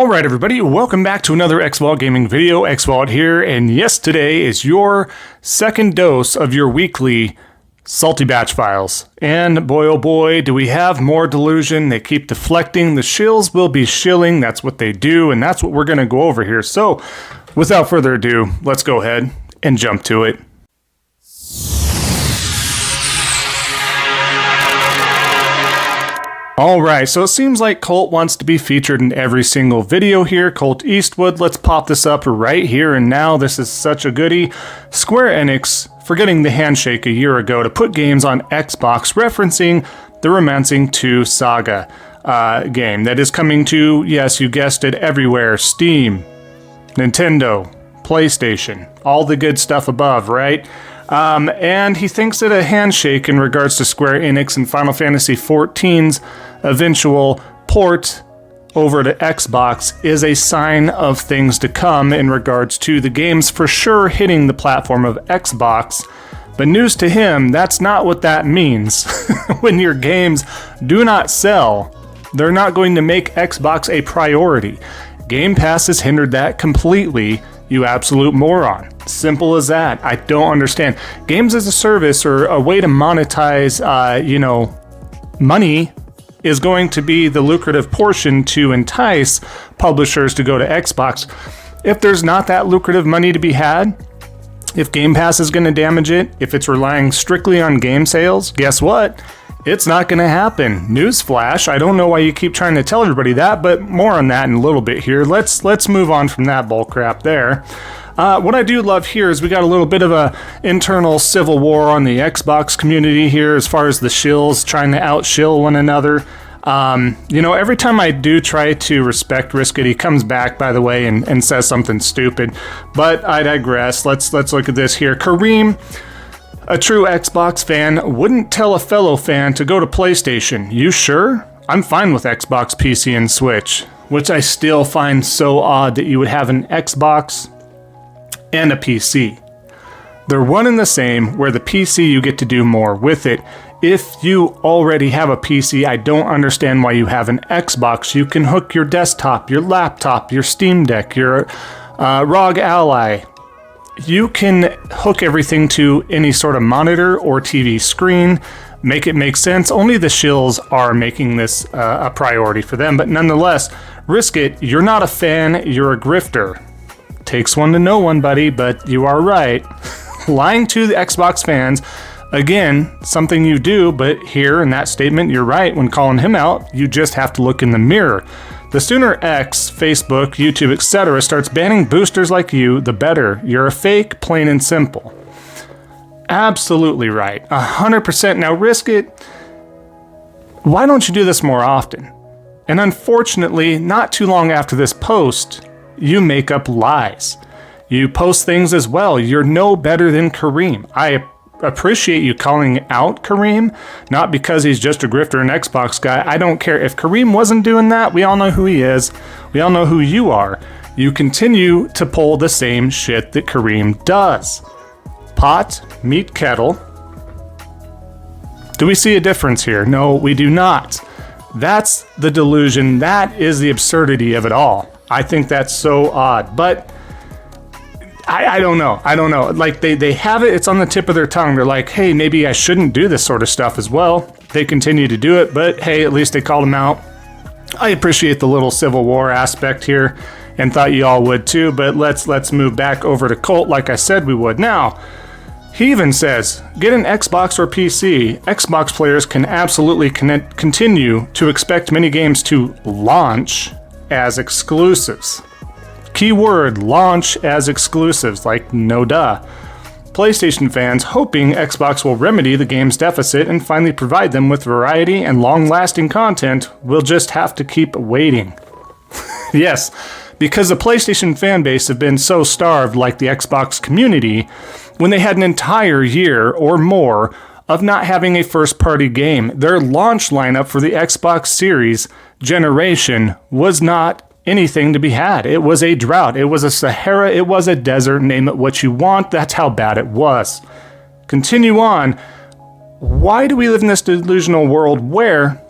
Alright everybody, welcome back to another Xvault gaming video. Xvault here, and yes, today is your second dose of your weekly salty batch files. And boy oh boy, do we have more delusion. They keep deflecting, the shills will be shilling, that's what they do, and that's what we're going to go over here. So, without further ado, let's go ahead and jump to it. Alright, so it seems like Colt wants to be featured in every single video here. Colt Eastwood, let's pop this up right here and now. This is such a goodie. Square Enix forgetting the handshake a year ago to put games on Xbox, referencing the Romancing 2 Saga game that is coming to, yes, you guessed it, everywhere. Steam, Nintendo, PlayStation, all the good stuff above, right? And he thinks that a handshake in regards to Square Enix and Final Fantasy XIV's eventual port over to Xbox is a sign of things to come in regards to the games for sure hitting the platform of Xbox. But news to him, that's not what that means. When your games do not sell, they're not going to make Xbox a priority. Game Pass has hindered that completely. You absolute moron. Simple as that. I don't understand. Games as a service or a way to monetize, money is going to be the lucrative portion to entice publishers to go to Xbox. If there's not that lucrative money to be had, if Game Pass is going to damage it, if it's relying strictly on game sales, guess what? It's not going to happen. Newsflash, I don't know why you keep trying to tell everybody that, but more on that in a little bit here. Let's move on from that bullcrap there. What I do love here is we got a little bit of a internal civil war on the Xbox community here as far as the shills trying to outshill one another. Every time I do try to respect Riskit, he comes back, by the way, and says something stupid. But I digress. Let's look at this here. Kareem, a true Xbox fan, wouldn't tell a fellow fan to go to PlayStation. You sure? I'm fine with Xbox, PC, and Switch, which I still find so odd that you would have an Xbox and a PC. They're one and the same, where the PC you get to do more with it. If you already have a PC, I don't understand why you have an Xbox. You can hook your desktop, your laptop, your Steam Deck, your ROG Ally. You can hook everything to any sort of monitor or TV screen, make it make sense. Only the shills are making this a priority for them, but nonetheless, risk it. You're not a fan, you're a grifter. Takes one to know one, buddy, but you are right. Lying to the Xbox fans, again, something you do, but here in that statement, you're right. When calling him out, you just have to look in the mirror. The sooner X, Facebook, YouTube, etc. starts banning boosters like you, the better. You're a fake, plain and simple. Absolutely right. 100%. Now risk it. Why don't you do this more often? And unfortunately, not too long after this post, you make up lies. You post things as well. You're no better than Kareem. I appreciate you calling out Kareem, not because he's just a grifter and Xbox guy. I don't care. If Kareem wasn't doing that, we all know who he is. We all know who you are. You continue to pull the same shit that Kareem does. Pot, meet kettle. Do we see a difference here? No, we do not. That's the delusion. That is the absurdity of it all. I think that's so odd, but I don't know. Like, they have it, it's on the tip of their tongue. They're like, hey, maybe I shouldn't do this sort of stuff as well. They continue to do it, but hey, at least they called him out. I appreciate the little civil war aspect here and thought you all would too, but let's move back over to Colt like I said we would. Now, he even says, get an Xbox or PC. Xbox players can absolutely continue to expect many games to launch as exclusives. Keyword, launch as exclusives, like no duh. PlayStation fans hoping Xbox will remedy the game's deficit and finally provide them with variety and long-lasting content will just have to keep waiting. Yes, because the PlayStation fan base have been so starved like the Xbox community when they had an entire year or more of not having a first-party game. Their launch lineup for the Xbox Series generation was not anything to be had. It was a drought. It was a Sahara. It was a desert. Name it what you want. That's how bad it was. Continue on. Why do we live in this delusional world where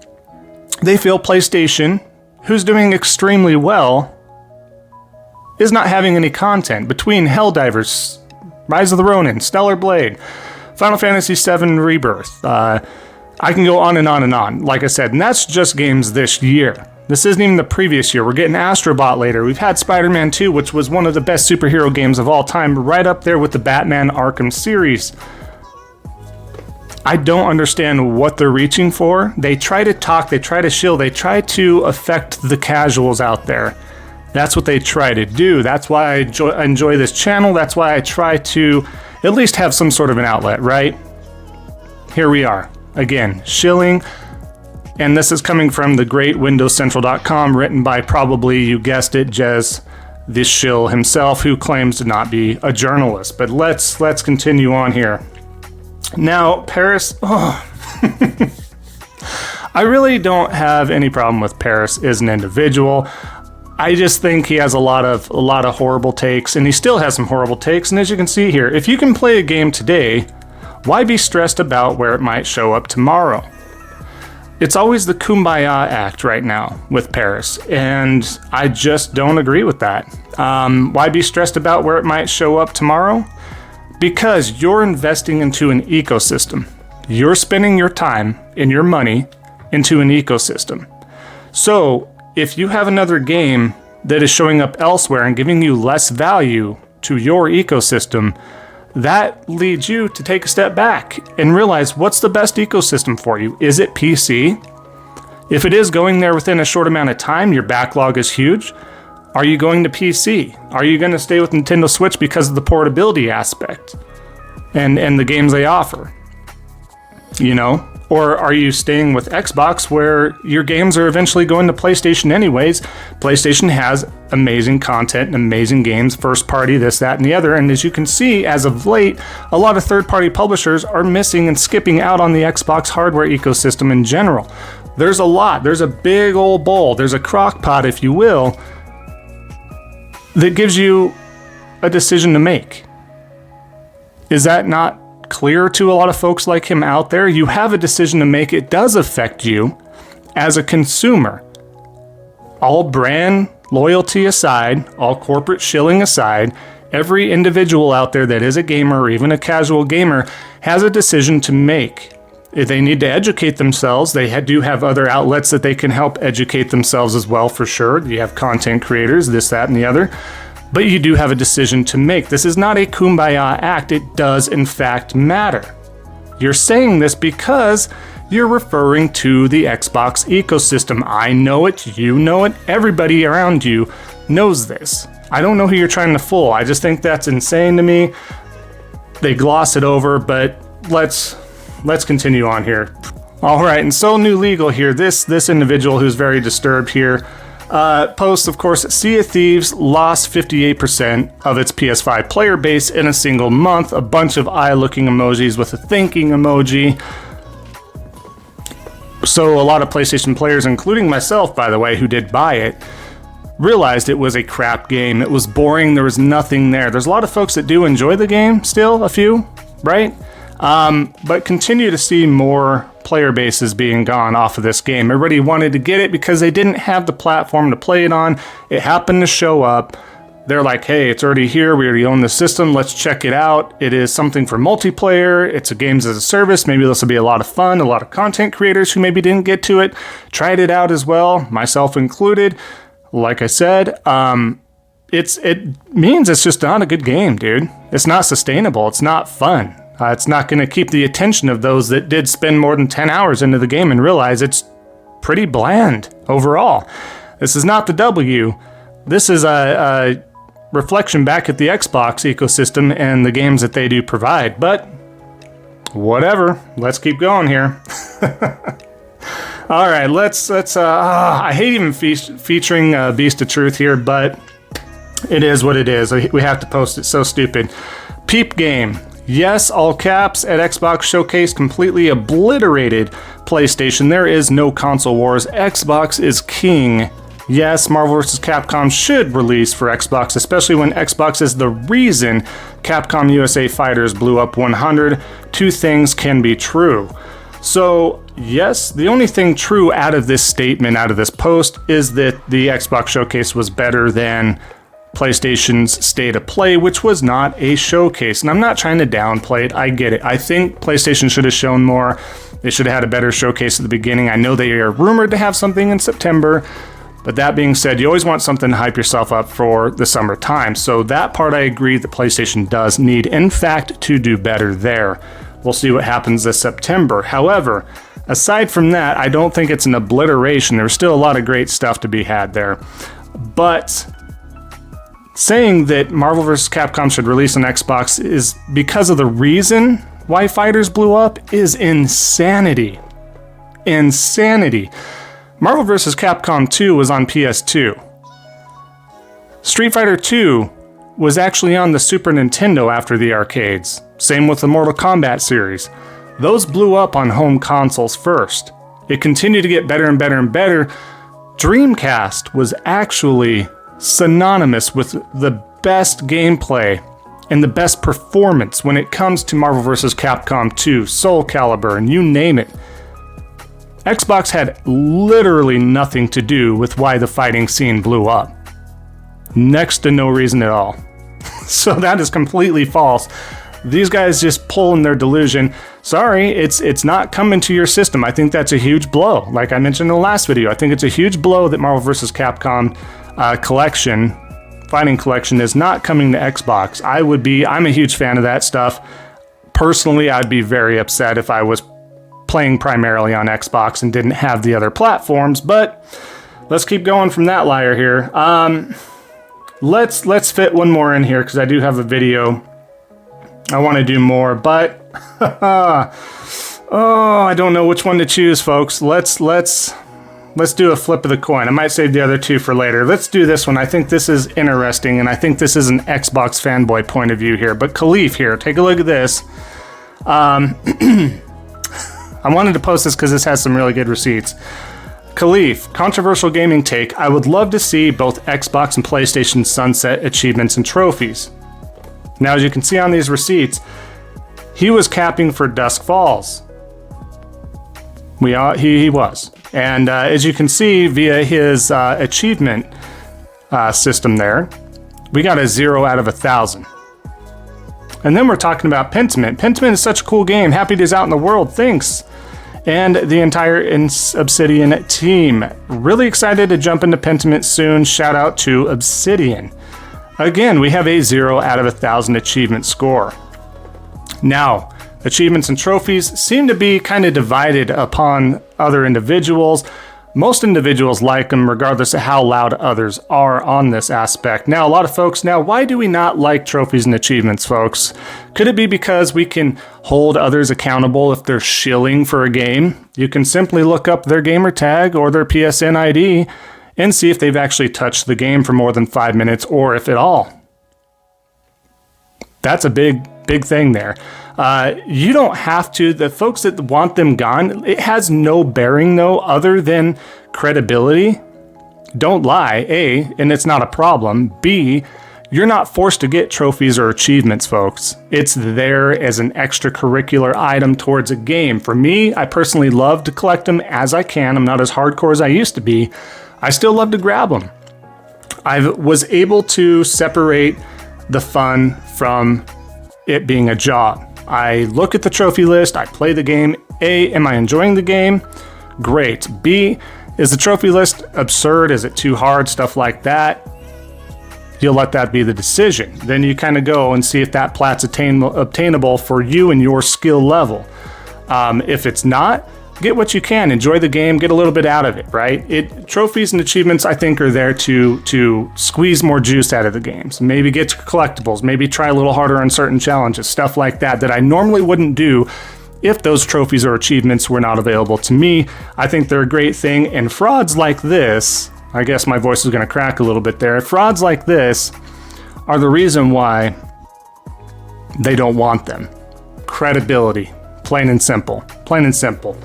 they feel PlayStation, who's doing extremely well, is not having any content. Between Helldivers, Rise of the Ronin, Stellar Blade, Final Fantasy VII Rebirth, I can go on and on and on, like I said, and that's just games this year. This isn't even the previous year. We're getting Astrobot later. We've had Spider-Man 2, which was one of the best superhero games of all time, right up there with the Batman Arkham series. I don't understand what they're reaching for. They try to talk, they try to shill, they try to affect the casuals out there. That's what they try to do. That's why I enjoy this channel. That's why I try to at least have some sort of an outlet, right? Here we are. Again, shilling, and this is coming from the great WindowsCentral.com, written by probably, you guessed it, Jez, the shill himself, who claims to not be a journalist. But let's continue on here. Now, Paris, I really don't have any problem with Paris as an individual. I just think he has a lot of horrible takes, and he still has some horrible takes. And as you can see here, if you can play a game today, why be stressed about where it might show up tomorrow? It's always the Kumbaya act right now with Paris, and I just don't agree with that. Why be stressed about where it might show up tomorrow? Because you're investing into an ecosystem. You're spending your time and your money into an ecosystem. So if you have another game that is showing up elsewhere and giving you less value to your ecosystem, that leads you to take a step back and realize, what's the best ecosystem for you? Is it PC? If it is going there within a short amount of time, your backlog is huge. Are you going to PC? Are you going to stay with Nintendo Switch because of the portability aspect and the games they offer? You know? Or are you staying with Xbox, where your games are eventually going to PlayStation anyways? PlayStation has amazing content and amazing games, first party, this, that, and the other. And as you can see, as of late, a lot of third-party publishers are missing and skipping out on the Xbox hardware ecosystem in general. There's a lot. There's a big old bowl. There's a crock pot, if you will, that gives you a decision to make. Is that not clear to a lot of folks like him out there? You have a decision to make. It does affect you as a consumer. All brand loyalty aside, all corporate shilling aside, every individual out there that is a gamer or even a casual gamer has a decision to make. If they need to educate themselves, they do have other outlets that they can help educate themselves as well, for sure. You have content creators, this, that, and the other. But you do have a decision to make. This is not a kumbaya act. It does, in fact, matter. You're saying this because you're referring to the Xbox ecosystem. I know it, you know it, everybody around you knows this. I don't know who you're trying to fool. I just think that's insane to me. They gloss it over, but let's continue on here. All right, and so new legal here. This individual who's very disturbed here posts, of course, Sea of Thieves lost 58% of its PS5 player base in a single month. A bunch of eye-looking emojis with a thinking emoji. So a lot of PlayStation players, including myself, by the way, who did buy it, realized it was a crap game. It was boring. There was nothing there. There's a lot of folks that do enjoy the game still, a few, right? But continue to see more player bases being gone off of this game. Everybody wanted to get it because they didn't have the platform to play it on. It happened to show up. They're like, hey, it's already here. We already own the system. Let's check it out. It is something for multiplayer. It's a games as a service. Maybe this will be a lot of fun. A lot of content creators who maybe didn't get to it tried it out as well, myself included. Like I said, it means it's just not a good game, dude. It's not sustainable. It's not fun. It's not going to keep the attention of those that did spend more than 10 hours into the game and realize it's pretty bland overall. This is not the W. This is a reflection back at the Xbox ecosystem and the games that they do provide. But whatever. Let's keep going here. All right, let's. I hate even featuring Beast of Truth here, but it is what it is. We have to post it. So stupid. Peep Game. Yes, all caps, at Xbox Showcase completely obliterated PlayStation. There is no console wars. Xbox is king. Yes, Marvel vs. Capcom should release for Xbox, especially when Xbox is the reason Capcom USA Fighters blew up 100. Two things can be true. So, yes, the only thing true out of this statement, out of this post, is that the Xbox Showcase was better than PlayStation's State of Play, which was not a showcase. And I'm not trying to downplay it. I get it. I think PlayStation should have shown more. They should have had a better showcase at the beginning. I know they are rumored to have something in September. But that being said, you always want something to hype yourself up for the summertime. So that part I agree that PlayStation does need, in fact, to do better there. We'll see what happens this September. However, aside from that, I don't think it's an obliteration. There's still a lot of great stuff to be had there. But saying that Marvel vs. Capcom should release on Xbox is because of the reason why Fighters blew up is insanity. Insanity. Marvel vs. Capcom 2 was on PS2. Street Fighter 2 was actually on the Super Nintendo after the arcades. Same with the Mortal Kombat series. Those blew up on home consoles first. It continued to get better and better and better. Dreamcast was actually synonymous with the best gameplay and the best performance when it comes to Marvel vs. Capcom 2, Soul Calibur, and you name it. Xbox had literally nothing to do with why the fighting scene blew up. Next to no reason at all. So that is completely false. These guys just pull in their delusion. Sorry, it's not coming to your system. I think that's a huge blow. Like I mentioned in the last video, I think it's a huge blow that Marvel vs. Capcom fighting collection is not coming to Xbox. I'm a huge fan of that stuff. Personally, I'd be very upset if I was playing primarily on Xbox and didn't have the other platforms, but let's keep going from that liar here. Let's fit one more in here because I do have a video. I want to do more, but oh, I don't know which one to choose, folks. Let's do a flip of the coin. I might save the other two for later. Let's do this one. I think this is interesting, and I think this is an Xbox fanboy point of view here. But Khalif here, take a look at this. I wanted to post this because this has some really good receipts. Khalif, controversial gaming take. I would love to see both Xbox and PlayStation sunset achievements and trophies. Now, as you can see on these receipts, he was capping for Dusk Falls. He was. And as you can see via his achievement system there, we got a 0 out of 1,000. And then we're talking about Pentiment. Pentiment is such a cool game. Happy it is out in the world. Thanks. And the entire Obsidian team. Really excited to jump into Pentiment soon. Shout out to Obsidian. Again, we have a 0 out of 1,000 achievement score. Now, achievements and trophies seem to be kind of divided upon other individuals. Most individuals like them regardless of how loud others are on this aspect. Now, a lot of folks, why do we not like trophies and achievements, folks? Could it be because we can hold others accountable if they're shilling for a game? You can simply look up their gamer tag or their PSN ID and see if they've actually touched the game for more than 5 minutes or if at all. That's a big thing there. You don't have to. The folks that want them gone, it has no bearing though other than credibility. Don't lie, A, and it's not a problem. B, you're not forced to get trophies or achievements, folks. It's there as an extracurricular item towards a game. For me, I personally love to collect them as I can. I'm not as hardcore as I used to be. I still love to grab them. I was able to separate the fun from it being a job. I look at the trophy list, I play the game. A, am I enjoying the game? Great. B, is the trophy list absurd? Is it too hard? Stuff like that. You'll let that be the decision. Then you kind of go and see if that plat's obtainable for you and your skill level. If it's not, get what you can. Enjoy the game, get a little bit out of it, right? Trophies and achievements, I think, are there to squeeze more juice out of the games. Maybe get collectibles, maybe try a little harder on certain challenges, stuff like that I normally wouldn't do if those trophies or achievements were not available to me. I think they're a great thing, and frauds like this, I guess my voice is going to crack a little bit there, frauds like this are the reason why they don't want them. Credibility. Plain and simple. Plain and simple.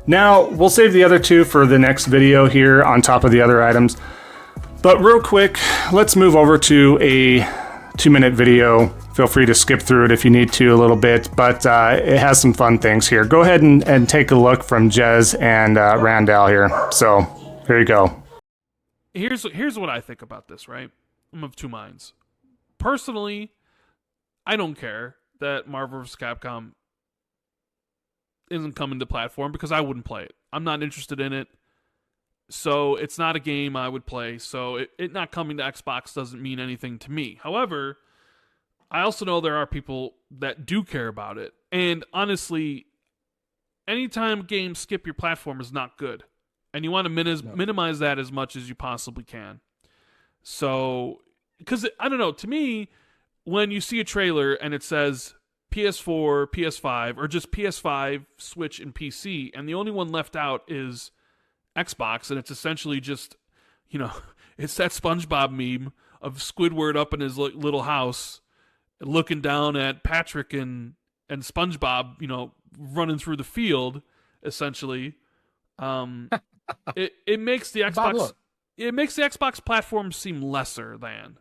Now, we'll save the other two for the next video here on top of the other items. But real quick, let's move over to a 2-minute video. Feel free to skip through it if you need to a little bit, but it has some fun things here. Go ahead and take a look from Jez and Randall here. So, here you go. Here's what I think about this, right? I'm of two minds. Personally, I don't care that Marvel vs. Capcom isn't coming to platform because I wouldn't play it. I'm not interested in it. So it's not a game I would play. So it not coming to Xbox doesn't mean anything to me. However, I also know there are people that do care about it. And honestly, anytime games skip your platform is not good. And you want to minimize that as much as you possibly can. So, because, I don't know, to me, when you see a trailer and it says PS4, PS5, or just PS5, Switch, and PC, and the only one left out is Xbox, and it's essentially just, it's that SpongeBob meme of Squidward up in his little house looking down at Patrick and SpongeBob, running through the field, essentially. It makes the Xbox platform seem lesser than.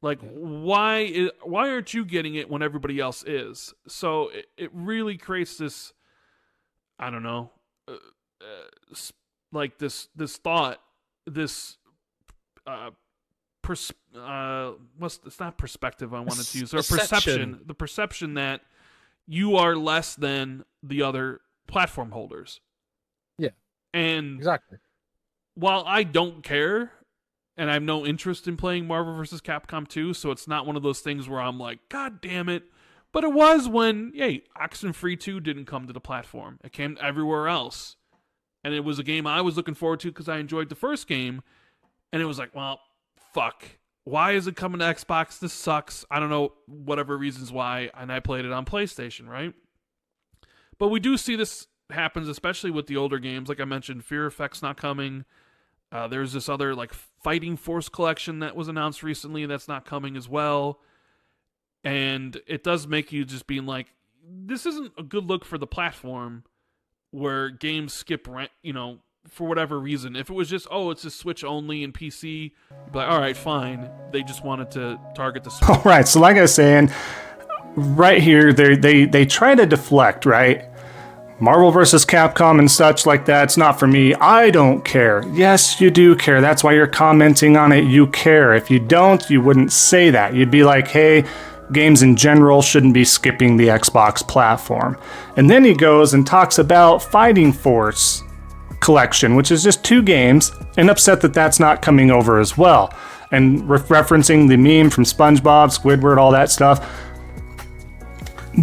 Like, why aren't you getting it when everybody else is? So it really creates this, I don't know, like this thought, this it's not perspective I wanted to use, or perception. The perception that you are less than the other platform holders. Yeah. And exactly. While I don't care, and I have no interest in playing Marvel vs. Capcom 2, so it's not one of those things where I'm like, God damn it. But it was when, Oxenfree 2 didn't come to the platform. It came everywhere else. And it was a game I was looking forward to because I enjoyed the first game. And it was like, well, fuck. Why is it coming to Xbox? This sucks. I don't know, whatever reasons why. And I played it on PlayStation, right? But we do see this happens, especially with the older games. Like I mentioned, Fear Effect's not coming. There's this other Fighting Force collection that was announced recently that's not coming as well. And it does make you just being like, this isn't a good look for the platform where games skip, for whatever reason. If it was just, it's a Switch only and PC, you'd be like, all right, fine. They just wanted to target the Switch. All right, so like I was saying, right here, they try to deflect, right? Marvel vs. Capcom and such like that, it's not for me. I don't care. Yes, you do care. That's why you're commenting on it. You care. If you don't, you wouldn't say that. You'd be like, hey, games in general shouldn't be skipping the Xbox platform. And then he goes and talks about Fighting Force collection, which is just 2 games, and upset that that's not coming over as well. And referencing the meme from SpongeBob, Squidward, all that stuff.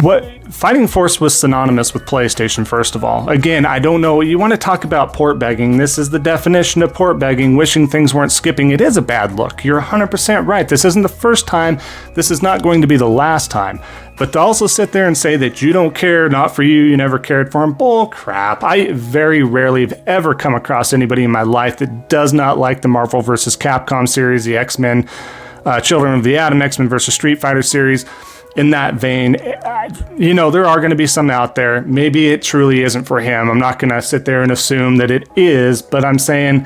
What Fighting Force was synonymous with PlayStation, first of all. Again, I don't know. You want to talk about port begging. This is the definition of port begging, wishing things weren't skipping. It is a bad look. You're 100% right. This isn't the first time. This is not going to be the last time. But to also sit there and say that you don't care, not for you, you never cared for him, bull crap. I very rarely have ever come across anybody in my life that does not like the Marvel vs. Capcom series, the X-Men, Children of the Atom, X-Men vs. Street Fighter series. In that vein, there are going to be some out there. Maybe it truly isn't for him. I'm not going to sit there and assume that it is, but I'm saying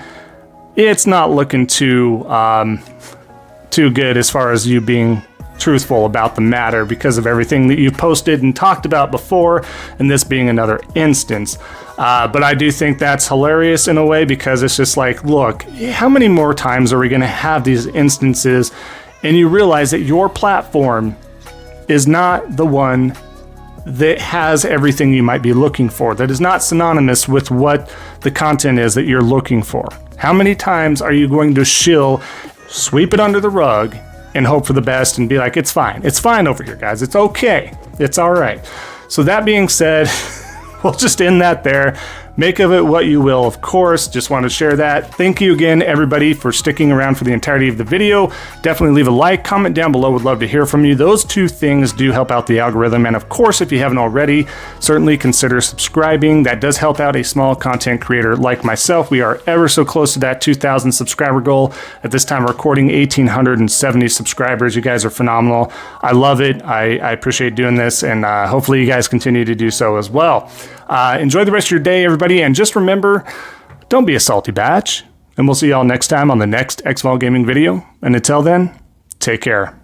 it's not looking too good as far as you being truthful about the matter because of everything that you posted and talked about before, and this being another instance. But I do think that's hilarious in a way because it's just like, look, how many more times are we going to have these instances and you realize that your platform is not the one that has everything you might be looking for, that is not synonymous with what the content is that you're looking for. How many times are you going to sweep it under the rug and hope for the best and be like, it's fine over here, guys, it's okay, it's all right. So that being said, we'll just end that there. Make of it what you will, of course. Just want to share that. Thank you again, everybody, for sticking around for the entirety of the video. Definitely leave a like, comment down below. Would love to hear from you. Those 2 things do help out the algorithm. And of course, if you haven't already, certainly consider subscribing. That does help out a small content creator like myself. We are ever so close to that 2,000 subscriber goal. At this time, recording 1,870 subscribers. You guys are phenomenal. I love it. I appreciate doing this, and hopefully you guys continue to do so as well. Enjoy the rest of your day, everybody, and just remember, don't be a salty batch, and we'll see y'all next time on the next Xvault Gaming video, and until then, take care.